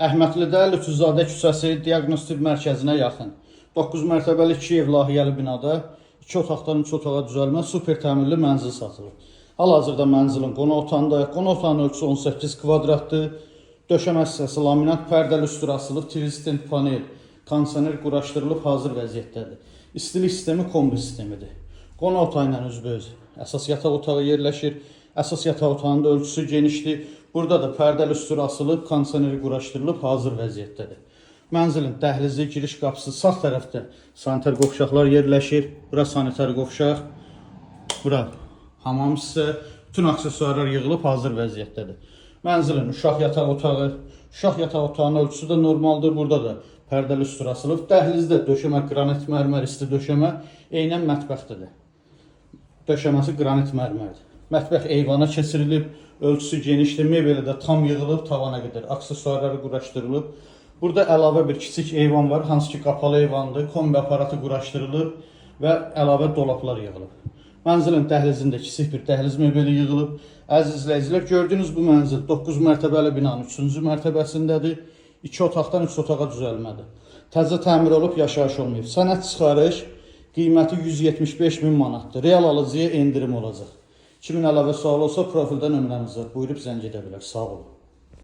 Əhmədlidə Lütfüzadə küçəsi diaqnostik mərkəzinə yaxın 9 mərtəbəli 2 ev layihəli binada 2 otaqdan 3 otağa düzəlmə super təmirli mənzil satılır. Hal-hazırda mənzilin qonaq otağındayıq. Qonaq otağının ölçüsü 18 kvadratdır. Döşəmə hissəsi laminat pərdəli üstü asılıb, tristent panel, kondisioner quraşdırılıb hazır vəziyyətdədir. İstilik sistemi kombi sistemidir. Qonaq otağı ilə üzbəüz əsas yataq otağı yerləşir. Əsas yataq otağının ölçüsü genişdir. Burada da pərdəli üstü asılıb, kondisioneri quraşdırılıb hazır vəziyyətdədir. Mənzilin dəhlizi, giriş qapısı sağ tərəfdə sanitar qovşaqlar yerləşir. Bura sanitar qovşaq, bura hamam hissə, bütün aksesuarlar yığılıb hazır vəziyyətdədir. Mənzilin uşaq yataq otağı, uşaq yataq otağının ölçüsü də normaldır. Burada da pərdəli üstü asılıb. Dəhlizdə döşəmə qranit mərmər isti döşəmə, eynən mətbəxdədir. Döşəməsi qranit mərmərdir. Mətbəx eyvana keçirilib, ölçüsü genişdir, mebeli də tam yığılıb, tavana qədər aksesuarları quraşdırılıb. Burada əlavə bir kiçik eyvan var, hansı ki qapalı eyvandır, kombi aparatı quraşdırılıb və əlavə dolaplar yığılıb. Mənzilin dəhlizində kiçik bir dəhliz mebeli yığılıb. Əziz izləyicilər, gördüyünüz bu mənzil 9 mərtəbəli binanın 3-cü mərtəbəsindədir. 2 otaqdan 3 otağa düzəlmədir. Təzə təmir olub, yaşayış olmayıb. Sənəd çıxarış qiyməti 175.000 manatdır. Real alıcıya endirim olacaq. Kimin əlavə sual olsa profildə nömrəmiz var. Buyurub zəng edə bilər. Sağ olun.